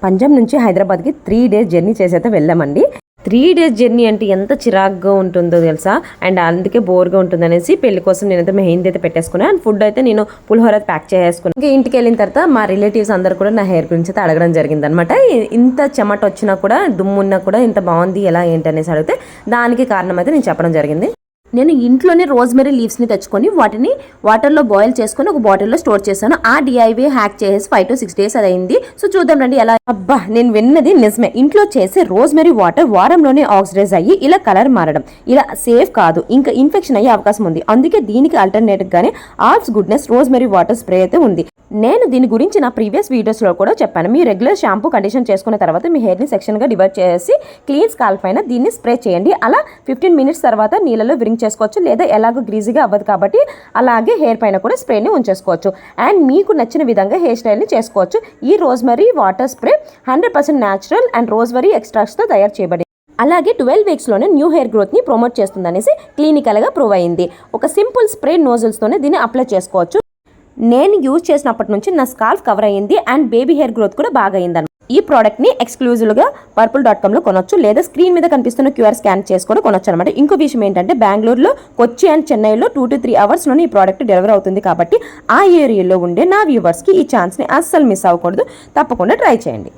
పంజాబ్ నుంచి హైదరాబాద్కి 3 days journey చేసైతే వెళ్ళామండి. 3 డేస్ జర్నీ అంటే ఎంత చిరాగ్గా ఉంటుందో తెలుసా. అండ్ అందుకే బోర్గా ఉంటుంది అనేసి పెళ్లి కోసం నేనైతే మెహందీ అయితే పెట్టేసుకున్నాను. అండ్ ఫుడ్ అయితే నేను పులిహోర ప్యాక్ చేసుకున్నాను. ఇంకా ఇంటికి వెళ్ళిన తర్వాత మా రిలేటివ్స్ అందరూ కూడా నా హెయిర్ గురించి అయితే అడగడం జరిగింది అనమాట. ఇంత చెమట వచ్చినా కూడా దుమ్మున్నా కూడా ఇంత బాగుంది ఎలా ఏంటి అనేసి అడిగితే దానికి కారణం అయితే నేను చెప్పడం జరిగింది. నేను ఇంట్లోనే రోజ్మెరీ లీవ్స్ని తెచ్చుకొని వాటిని వాటర్లో బాయిల్ చేసుకొని ఒక బాటిల్లో స్టోర్ చేశాను. ఆ డిఐవే హ్యాక్ చేసేసి 5 to 6 days అది అయింది. సో చూద్దాం రండి ఎలా. అబ్బా, నేను విన్నది నిజమే. ఇంట్లో చేసే రోజ్మెరీ వాటర్ వారంలోనే ఆక్సిడైజ్ అయ్యి ఇలా కలర్ మారడం ఇలా సేఫ్ కాదు, ఇంకా ఇన్ఫెక్షన్ అయ్యే అవకాశం ఉంది. అందుకే దీనికి ఆల్టర్నేటివ్ గానే Alps goodness rosemary water spray అయితే ఉంది. నేను దీని గురించి నా ప్రీవియస్ వీడియోస్లో కూడా చెప్పాను. మీ రెగ్యులర్ షాంపూ కండిషన్ చేసుకున్న తర్వాత మీ హెయిర్ని సెక్షన్గా డివైడ్ చేసి క్లీన్ స్కాల్ప్ పైన దీన్ని స్ప్రే చేయండి. అలా 15 minutes తర్వాత నీళ్ళలో విరింగ్ చేసుకోవచ్చు, లేదా ఎలాగో గ్రీజీగా అవ్వదు కాబట్టి అలాగే హెయిర్ పైన కూడా స్ప్రేని ఉంచేసుకోవచ్చు. అండ్ మీకు నచ్చిన విధంగా హెయిర్ స్టైల్ని చేసుకోవచ్చు. ఈ rosemary water spray 100% natural and rosemary ఎక్స్ట్రాక్ట్స్తో తయారు చేయబడింది. అలాగే 12 weeksలోనే న్యూ హెయిర్ గ్రోత్ని ప్రమోట్ చేస్తుందనేసి క్లినికల్గా ప్రూవ్ అయింది. ఒక సింపుల్ స్ప్రే నోజల్స్తోనే దీన్ని అప్లై చేసుకోవచ్చు. నేను యూజ్ చేసినప్పటి నుంచి నా స్కాల్ఫ్ కవర్ అయ్యింది అండ్ బేబీ హెయిర్ గ్రోత్ కూడా బాగా అయింది. ఈ ప్రోడక్ట్ని ఎక్స్క్లూజివ్గా purple.com కొనొచ్చు, లేదా స్క్రీన్ మీద కనిపిస్తున్న QR స్కాన్ చేసి కూడా కొనొచ్చు అనమాట. ఇంకో విషయం ఏంటంటే బెంగళూరులో, కొచ్చి అండ్ చెన్నైలో 2 to 3 hours ఈ ప్రోడక్ట్ డెలివరీ అవుతుంది. కాబట్టి ఆ ఏరియాలో ఉండే నా వ్యూవర్స్కి ఈ ఛాన్స్ని అస్సలు మిస్ అవ్వకూడదు. తప్పకుండా ట్రై చేయండి.